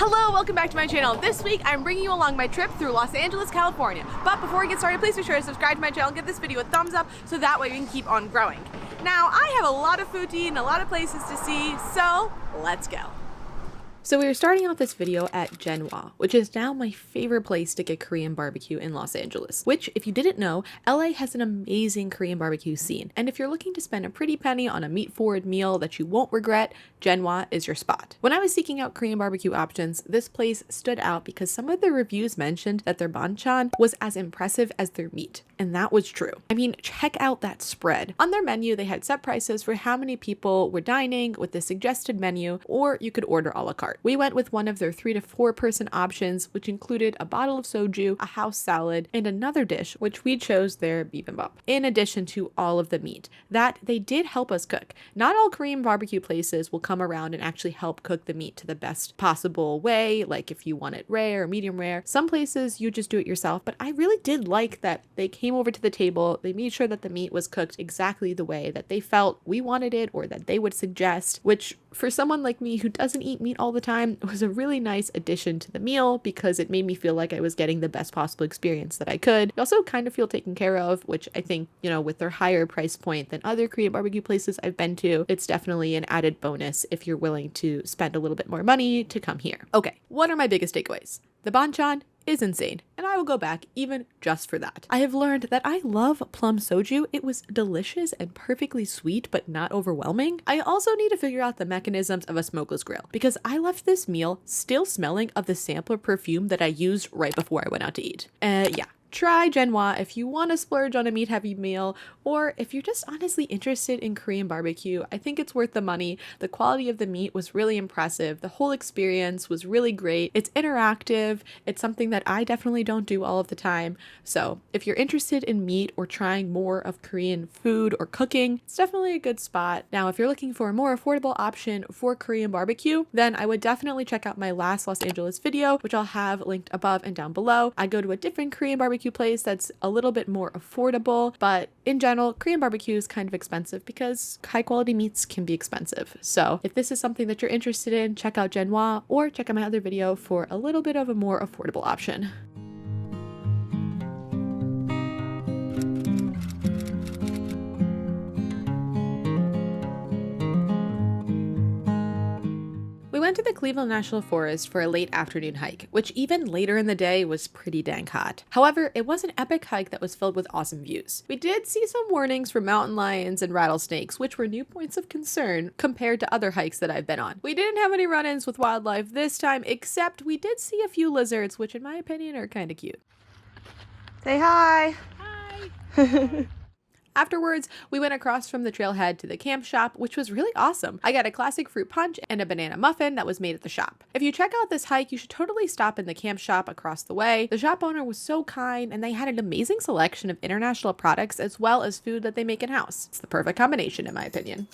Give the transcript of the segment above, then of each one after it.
Hello, welcome back to my channel. This week, I'm bringing you along my trip through Los Angeles, California. But before we get started, please be sure to subscribe to my channel and give this video a thumbs up so that way we can keep on growing. Now, I have a lot of food to eat and a lot of places to see, so let's go. So we are starting out this video at Genwa, which is now my favorite place to get Korean barbecue in Los Angeles, which, if you didn't know, LA has an amazing Korean barbecue scene. And if you're looking to spend a pretty penny on a meat-forward meal that you won't regret, Genwa is your spot. When I was seeking out Korean barbecue options, this place stood out because some of the reviews mentioned that their banchan was as impressive as their meat. And that was true. I mean, check out that spread. On their menu, they had set prices for how many people were dining with the suggested menu, or you could order a la carte. We went with one of their 3 to 4 person options, which included a bottle of soju, a house salad, and another dish, which we chose their bibimbap, in addition to all of the meat. That they did help us cook. Not all Korean barbecue places will come around and actually help cook the meat to the best possible way, like if you want it rare or medium rare. Some places you just do it yourself, but I really did like that they came over to the table, they made sure that the meat was cooked exactly the way that they felt we wanted it or that they would suggest, which for someone like me who doesn't eat meat all the time was a really nice addition to the meal because it made me feel like I was getting the best possible experience that I could. I also kind of feel taken care of, which I think, you know, with their higher price point than other Korean barbecue places I've been to, it's definitely an added bonus if you're willing to spend a little bit more money to come here. Okay, what are my biggest takeaways? The banchan is insane, and I will go back even just for that. I have learned that I love plum soju. It was delicious and perfectly sweet, but not overwhelming. I also need to figure out the mechanisms of a smokeless grill, because I left this meal still smelling of the sampler perfume that I used right before I went out to eat. Yeah. Try Genwa if you want to splurge on a meat-heavy meal, or if you're just honestly interested in Korean barbecue. I think it's worth the money. The quality of the meat was really impressive. The whole experience was really great. It's interactive. It's something that I definitely don't do all of the time. So if you're interested in meat or trying more of Korean food or cooking, it's definitely a good spot. Now, if you're looking for a more affordable option for Korean barbecue, then I would definitely check out my last Los Angeles video, which I'll have linked above and down below. I go to a different Korean barbecue place that's a little bit more affordable, but in general, Korean barbecue is kind of expensive because high quality meats can be expensive. So if this is something that you're interested in, check out Genwa or check out my other video for a little bit of a more affordable option. We went to the Cleveland National Forest for a late afternoon hike, which even later in the day was pretty dang hot. However, it was an epic hike that was filled with awesome views. We did see some warnings for mountain lions and rattlesnakes, which were new points of concern compared to other hikes that I've been on. We didn't have any run-ins with wildlife this time, except we did see a few lizards, which in my opinion are kind of cute. Say hi! Hi! Afterwards, we went across from the trailhead to the camp shop, which was really awesome. I got a classic fruit punch and a banana muffin that was made at the shop. If you check out this hike, you should totally stop in the camp shop across the way. The shop owner was so kind, and they had an amazing selection of international products as well as food that they make in-house. It's the perfect combination, in my opinion.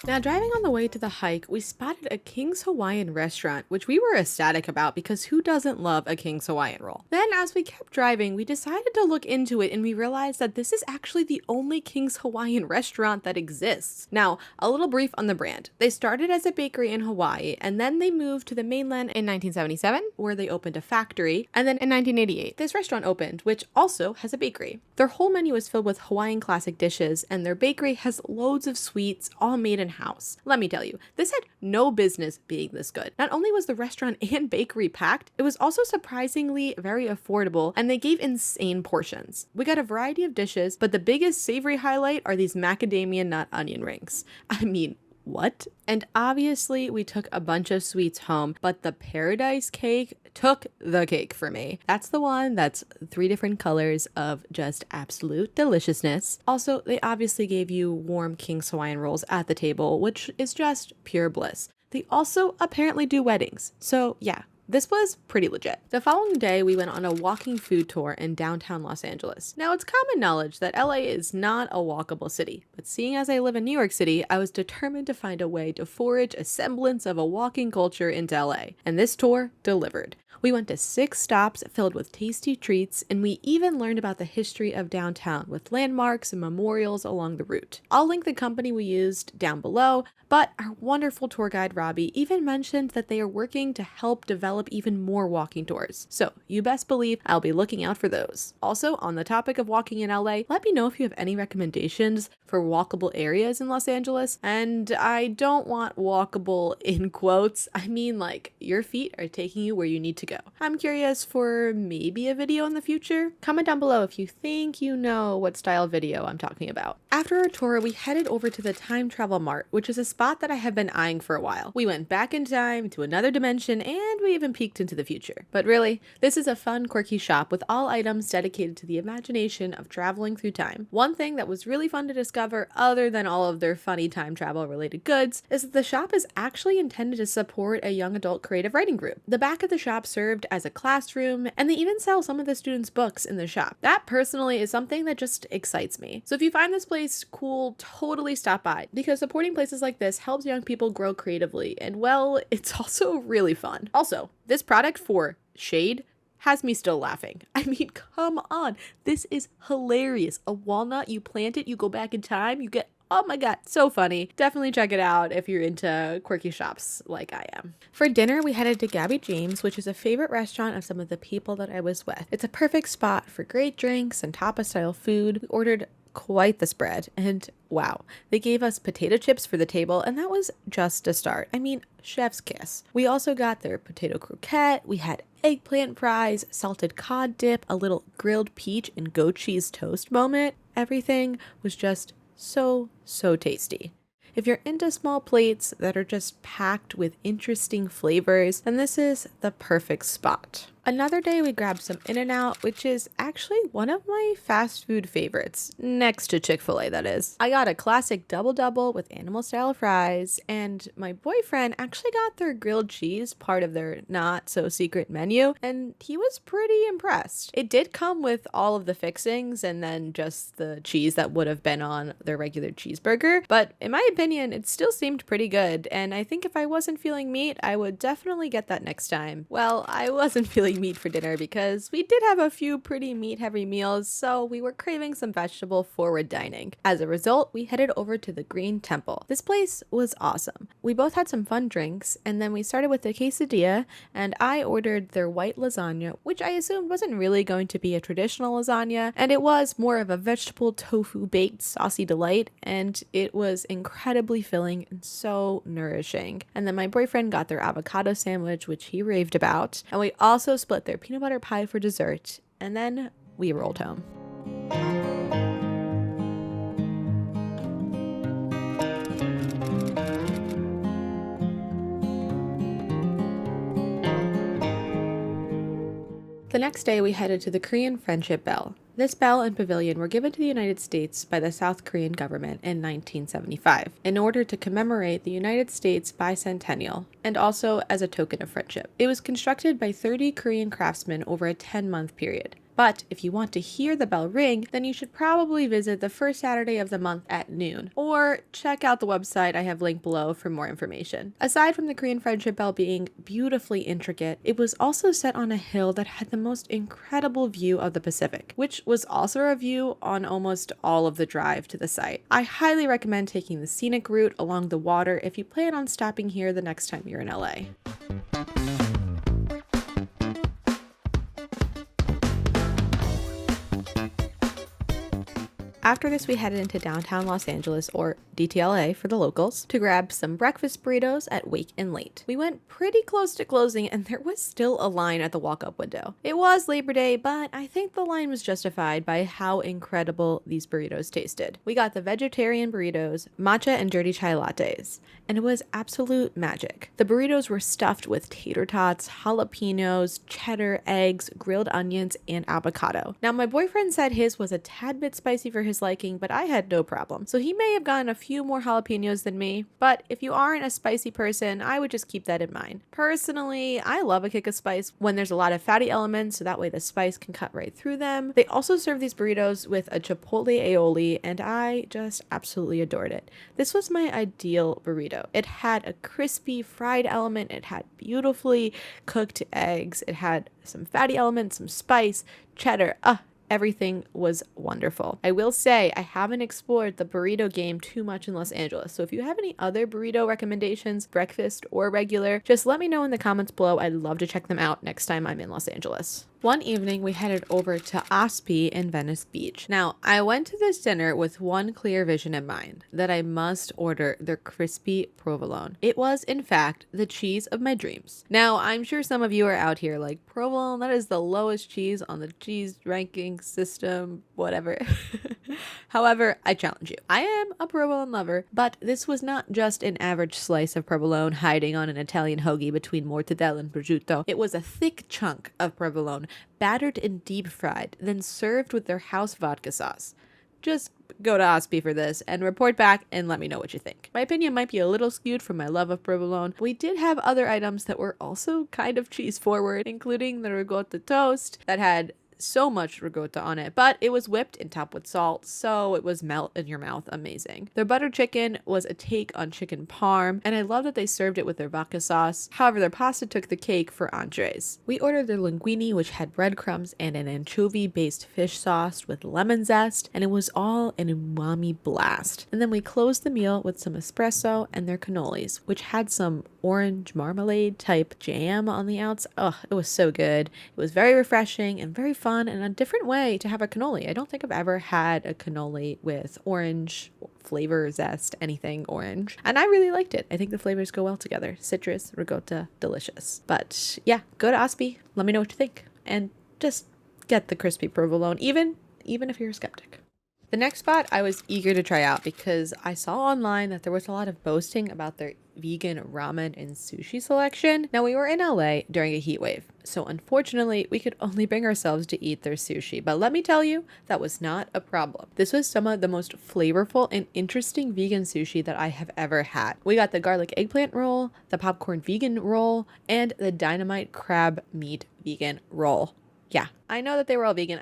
Now, driving on the way to the hike, we spotted a King's Hawaiian restaurant, which we were ecstatic about because who doesn't love a King's Hawaiian roll? Then, as we kept driving, we decided to look into it and we realized that this is actually the only King's Hawaiian restaurant that exists. Now, a little brief on the brand. They started as a bakery in Hawaii, and then they moved to the mainland in 1977, where they opened a factory, and then in 1988, this restaurant opened, which also has a bakery. Their whole menu is filled with Hawaiian classic dishes, and their bakery has loads of sweets, all made in house. Let me tell you, this had no business being this good. Not only was the restaurant and bakery packed, it was also surprisingly very affordable, and they gave insane portions. We got a variety of dishes, but the biggest savory highlight are these macadamia nut onion rings. I mean, what? And obviously we took a bunch of sweets home, but the paradise cake took the cake for me. That's the one that's 3 different colors of just absolute deliciousness. Also, they obviously gave you warm King's Hawaiian rolls at the table, which is just pure bliss. They also apparently do weddings. So yeah, this was pretty legit. The following day, we went on a walking food tour in downtown Los Angeles. Now, it's common knowledge that LA is not a walkable city, but seeing as I live in New York City, I was determined to find a way to forage a semblance of a walking culture into LA, and this tour delivered. We went to 6 stops filled with tasty treats, and we even learned about the history of downtown with landmarks and memorials along the route. I'll link the company we used down below, but our wonderful tour guide Robbie even mentioned that they are working to help develop even more walking tours. So you best believe I'll be looking out for those. Also, on the topic of walking in LA, let me know if you have any recommendations for walkable areas in Los Angeles. And I don't want walkable in quotes. I mean like your feet are taking you where you need to go. I'm curious for maybe a video in the future. Comment down below if you think you know what style video I'm talking about. After our tour, we headed over to the Time Travel Mart, which is a spot that I have been eyeing for a while. We went back in time to another dimension and we even peeked into the future. But really, this is a fun, quirky shop with all items dedicated to the imagination of traveling through time. One thing that was really fun to discover, other than all of their funny time travel related goods, is that the shop is actually intended to support a young adult creative writing group. The back of the shop served as a classroom, and they even sell some of the students' books in the shop. That personally is something that just excites me. So if you find this place cool, totally stop by, because supporting places like this helps young people grow creatively, and well, it's also really fun. Also, this product for shade has me still laughing. I mean, come on, this is hilarious. A walnut, you plant it, you go back in time, you get, oh my god, so funny. Definitely check it out if you're into quirky shops like I am. For dinner, we headed to Gabi James, which is a favorite restaurant of some of the people that I was with. It's a perfect spot for great drinks and tapas-style food. We ordered quite the spread, and wow, they gave us potato chips for the table, and that was just a start. I mean, chef's kiss. We also got their potato croquette, we had eggplant fries, salted cod dip, a little grilled peach and goat cheese toast moment. Everything was just so tasty. If you're into small plates that are just packed with interesting flavors, then this is the perfect spot. Another day we grabbed some In-N-Out, which is actually one of my fast food favorites, next to Chick-fil-A that is. I got a classic double-double with animal-style fries, and my boyfriend actually got their grilled cheese, part of their not-so-secret menu, and he was pretty impressed. It did come with all of the fixings and then just the cheese that would have been on their regular cheeseburger, but in my opinion, it still seemed pretty good, and I think if I wasn't feeling meat, I would definitely get that next time. Well, I wasn't feeling meat for dinner because we did have a few pretty meat-heavy meals, so we were craving some vegetable-forward dining. As a result, we headed over to the Green Temple. This place was awesome. We both had some fun drinks, and then we started with the quesadilla, and I ordered their white lasagna, which I assumed wasn't really going to be a traditional lasagna, and it was more of a vegetable tofu baked saucy delight, and it was incredibly filling and so nourishing. And then my boyfriend got their avocado sandwich, which he raved about, and we also split their peanut butter pie for dessert, and then we rolled home. The next day, we headed to the Korean Friendship Bell. This bell and pavilion were given to the United States by the South Korean government in 1975 in order to commemorate the United States bicentennial and also as a token of friendship. It was constructed by 30 Korean craftsmen over a 10-month period. But if you want to hear the bell ring, then you should probably visit the first Saturday of the month at noon, or check out the website I have linked below for more information. Aside from the Korean Friendship Bell being beautifully intricate, it was also set on a hill that had the most incredible view of the Pacific, which was also a view on almost all of the drive to the site. I highly recommend taking the scenic route along the water if you plan on stopping here the next time you're in LA. After this, we headed into downtown Los Angeles, or DTLA for the locals, to grab some breakfast burritos at Wake and Late. We went pretty close to closing and there was still a line at the walk-up window. It was Labor Day, but I think the line was justified by how incredible these burritos tasted. We got the vegetarian burritos, matcha and dirty chai lattes, and it was absolute magic. The burritos were stuffed with tater tots, jalapenos, cheddar, eggs, grilled onions, and avocado. Now, my boyfriend said his was a tad bit spicy for his his liking, but I had no problem. So he may have gotten a few more jalapenos than me, but if you aren't a spicy person, I would just keep that in mind. Personally, I love a kick of spice when there's a lot of fatty elements, so that way the spice can cut right through them. They also serve these burritos with a chipotle aioli, and I just absolutely adored it. This was my ideal burrito. It had a crispy fried element, it had beautifully cooked eggs, it had some fatty elements, some spice, cheddar. Everything was wonderful. I will say I haven't explored the burrito game too much in Los Angeles, so if you have any other burrito recommendations, breakfast or regular, just let me know in the comments below. I'd love to check them out next time I'm in Los Angeles. One evening, we headed over to Ospi in Venice Beach. Now, I went to this dinner with one clear vision in mind, that I must order their crispy provolone. It was, in fact, the cheese of my dreams. Now, I'm sure some of you are out here like, provolone, that is the lowest cheese on the cheese ranking system, whatever. However, I challenge you. I am a provolone lover, but this was not just an average slice of provolone hiding on an Italian hoagie between mortadella and prosciutto. It was a thick chunk of provolone, battered and deep fried, then served with their house vodka sauce. Just go to Ospi for this and report back and let me know what you think. My opinion might be a little skewed from my love of provolone. We did have other items that were also kind of cheese forward, including the ricotta toast that had so much ricotta on it, but it was whipped and topped with salt, so it was melt in your mouth amazing. Their butter chicken was a take on chicken parm, and I love that they served it with their vodka sauce. However, their pasta took the cake for entrees. We ordered their linguine, which had breadcrumbs and an anchovy-based fish sauce with lemon zest, and it was all an umami blast. And then we closed the meal with some espresso and their cannolis, which had some orange marmalade type jam on the outside. Oh, it was so good. It was very refreshing and very fun and a different way to have a cannoli. I don't think I've ever had a cannoli with orange flavor, zest, anything orange. And I really liked it. I think the flavors go well together. Citrus, ricotta, delicious. But yeah, go to Ospi. Let me know what you think. And just get the crispy provolone, even if you're a skeptic. The next spot I was eager to try out because I saw online that there was a lot of boasting about their vegan ramen and sushi selection. Now, we were in LA during a heat wave, so unfortunately we could only bring ourselves to eat their sushi, but let me tell you, that was not a problem. This was some of the most flavorful and interesting vegan sushi that I have ever had. We got the garlic eggplant roll, the popcorn vegan roll, and the dynamite crab meat vegan roll. Yeah, I know that they were all vegan.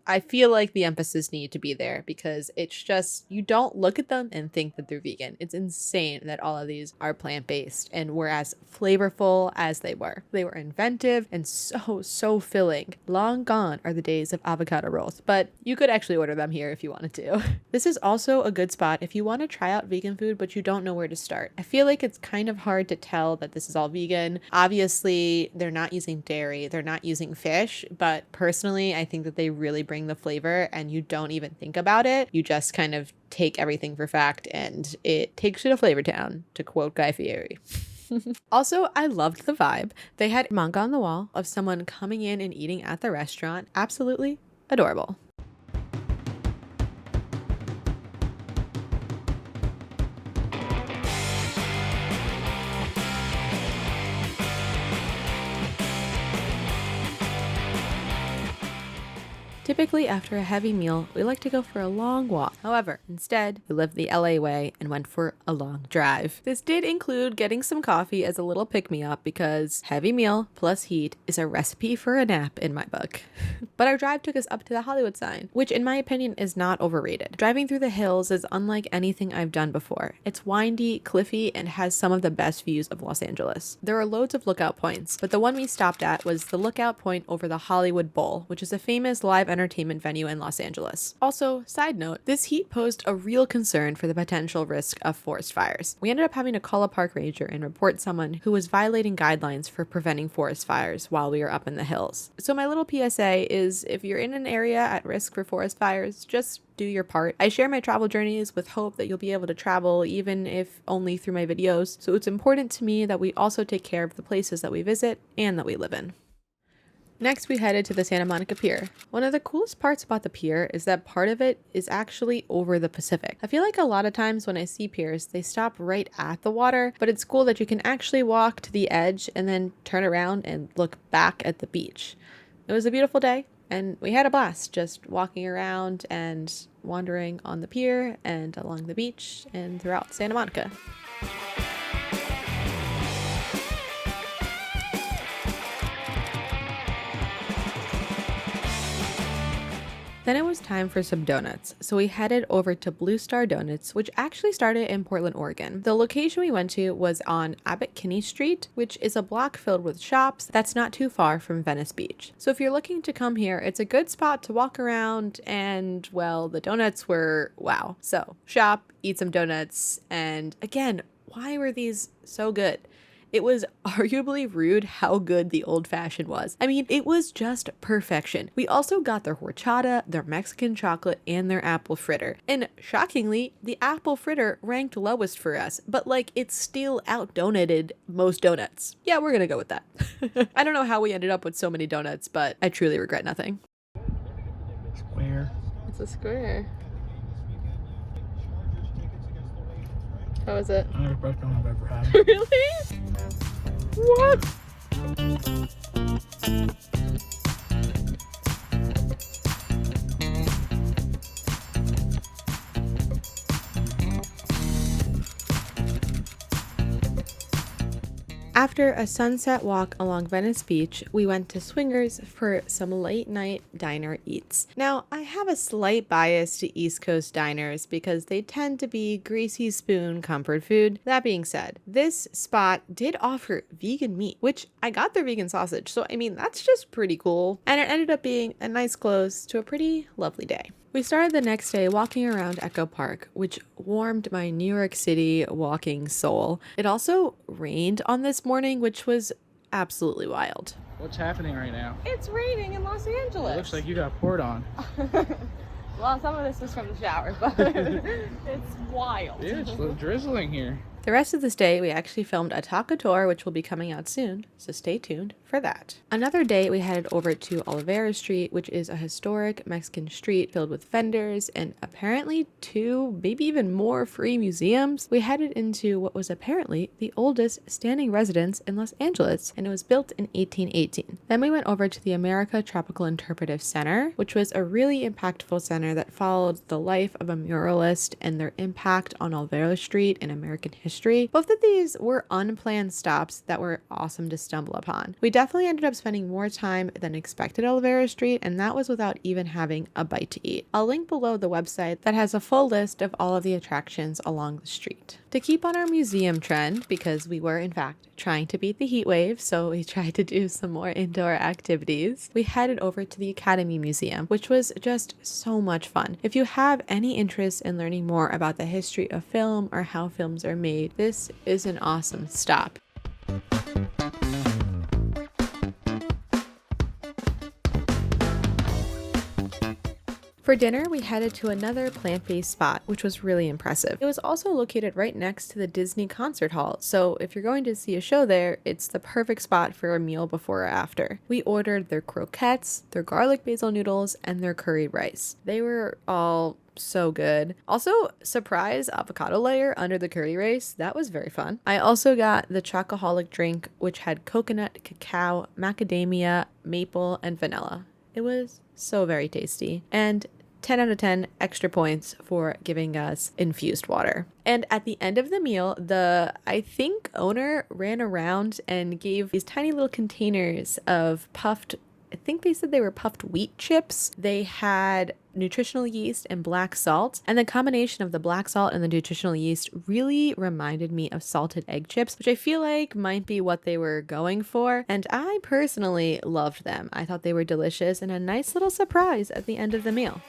I feel like the emphasis needed to be there because it's just, you don't look at them and think that they're vegan. It's insane that all of these are plant-based and were as flavorful as they were. They were inventive and so filling. Long gone are the days of avocado rolls, but you could actually order them here if you wanted to. This is also a good spot if you want to try out vegan food, but you don't know where to start. I feel like it's kind of hard to tell that this is all vegan. Obviously, they're not using dairy, they're not using fish, but personally, I think that they really bring the flavor and you don't even think about it. You just kind of take everything for fact and it takes you to Flavor Town, to quote Guy Fieri. Also, I loved the vibe. They had manga on the wall of someone coming in and eating at the restaurant. Absolutely adorable. Typically, after a heavy meal, we like to go for a long walk. However, instead, we lived the LA way and went for a long drive. This did include getting some coffee as a little pick-me-up because heavy meal plus heat is a recipe for a nap in my book. But our drive took us up to the Hollywood sign, which in my opinion is not overrated. Driving through the hills is unlike anything I've done before. It's windy, cliffy, and has some of the best views of Los Angeles. There are loads of lookout points, but the one we stopped at was the lookout point over the Hollywood Bowl, which is a famous live entertainment venue in Los Angeles. Also, side note, this heat posed a real concern for the potential risk of forest fires. We ended up having to call a park ranger and report someone who was violating guidelines for preventing forest fires while we were up in the hills. So my little PSA is, if you're in an area at risk for forest fires, just do your part. I share my travel journeys with hope that you'll be able to travel, even if only through my videos. So it's important to me that we also take care of the places that we visit and that we live in. Next, we headed to the Santa Monica Pier. One of the coolest parts about the pier is that part of it is actually over the Pacific. I feel like a lot of times when I see piers, they stop right at the water, but it's cool that you can actually walk to the edge and then turn around and look back at the beach. It was a beautiful day. And we had a blast just walking around and wandering on the pier and along the beach and throughout Santa Monica. Then it was time for some donuts, so we headed over to Bluestar Donuts, which actually started in Portland, Oregon. The location we went to was on Abbot Kinney Street, which is a block filled with shops that's not too far from Venice Beach. So if you're looking to come here, it's a good spot to walk around, and well, the donuts were wow. So shop, eat some donuts, and again, why were these so good? It was arguably rude how good the old-fashioned was. I mean, it was just perfection. We also got their horchata, their Mexican chocolate, and their apple fritter. And shockingly, the apple fritter ranked lowest for us, but like it still out-donated most donuts. Yeah, we're gonna go with that. I don't know how we ended up with so many donuts, but I truly regret nothing. Square. It's a square. How is it? I never best one I've ever had. Really? What? After a sunset walk along Venice Beach, we went to Swingers for some late night diner eats. Now, I have a slight bias to East Coast diners because they tend to be greasy spoon comfort food. That being said, this spot did offer vegan meat, which I got their vegan sausage, so I mean, that's just pretty cool. And it ended up being a nice close to a pretty lovely day. We started the next day walking around Echo Park, which warmed my New York City walking soul. It also rained on this morning, which was absolutely wild. What's happening right now? It's raining in Los Angeles. It looks like you got poured on. Well, some of this was from the shower, but it's wild. Yeah, it's a little drizzling here. The rest of this day, we actually filmed a taco tour, which will be coming out soon, so stay tuned for that. Another day, we headed over to Olvera Street, which is a historic Mexican street filled with vendors and apparently 2, maybe even more free museums. We headed into what was apparently the oldest standing residence in Los Angeles, and it was built in 1818. Then we went over to the America Tropical Interpretive Center, which was a really impactful center that followed the life of a muralist and their impact on Olvera Street in American history. Both of these were unplanned stops that were awesome to stumble upon. We definitely ended up spending more time than expected at Olvera Street, and that was without even having a bite to eat. I'll link below the website that has a full list of all of the attractions along the street. To keep on our museum trend, because we were in fact trying to beat the heat wave, so we tried to do some more indoor activities, we headed over to the Academy Museum, which was just so much fun. If you have any interest in learning more about the history of film or how films are made, this is an awesome stop. For dinner, we headed to another plant-based spot, which was really impressive. It was also located right next to the Disney Concert Hall, so if you're going to see a show there, it's the perfect spot for a meal before or after. We ordered their croquettes, their garlic basil noodles, and their curry rice. They were all so good. Also, surprise avocado layer under the curry rice. That was very fun. I also got the chocoholic drink, which had coconut, cacao, macadamia, maple, and vanilla. It was so very tasty. And 10 out of 10 extra points for giving us infused water. And at the end of the meal, I think owner ran around and gave these tiny little containers of puffed, I think they said they were puffed wheat chips. They had nutritional yeast and black salt, and the combination of the black salt and the nutritional yeast really reminded me of salted egg chips, which I feel like might be what they were going for, and I personally loved them. I thought they were delicious and a nice little surprise at the end of the meal.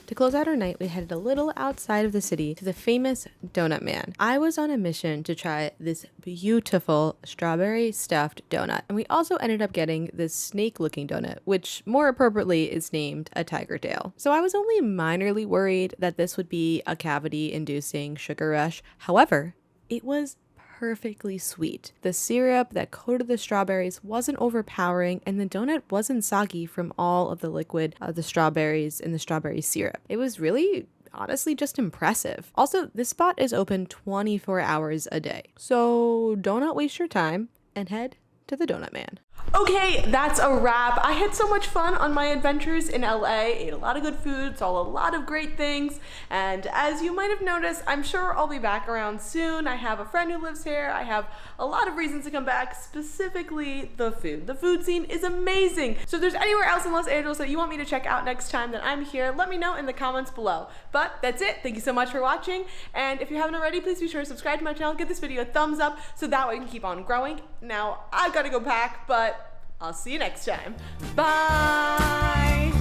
To close out our night, we headed a little outside of the city to the famous Donut Man. I was on a mission to try this beautiful strawberry stuffed donut, and we also ended up getting this snake-looking donut, which more appropriately is named a tiger tail. So I was only minorly worried that this would be a cavity-inducing sugar rush. However, it was perfectly sweet. The syrup that coated the strawberries wasn't overpowering, and the donut wasn't soggy from all of the liquid of the strawberries in the strawberry syrup. It was really honestly just impressive. Also, this spot is open 24 hours a day, so don't waste your time and head to the Donut Man. Okay, that's a wrap. I had so much fun on my adventures in LA, ate a lot of good food, saw a lot of great things, and as you might have noticed, I'm sure I'll be back around soon. I have a friend who lives here. I have a lot of reasons to come back, specifically the food. The food scene is amazing. So if there's anywhere else in Los Angeles that you want me to check out next time that I'm here, let me know in the comments below. But that's it. Thank you so much for watching, and if you haven't already, please be sure to subscribe to my channel, give this video a thumbs up so that way we can keep on growing. Now, I've got to go pack, but I'll see you next time. Bye!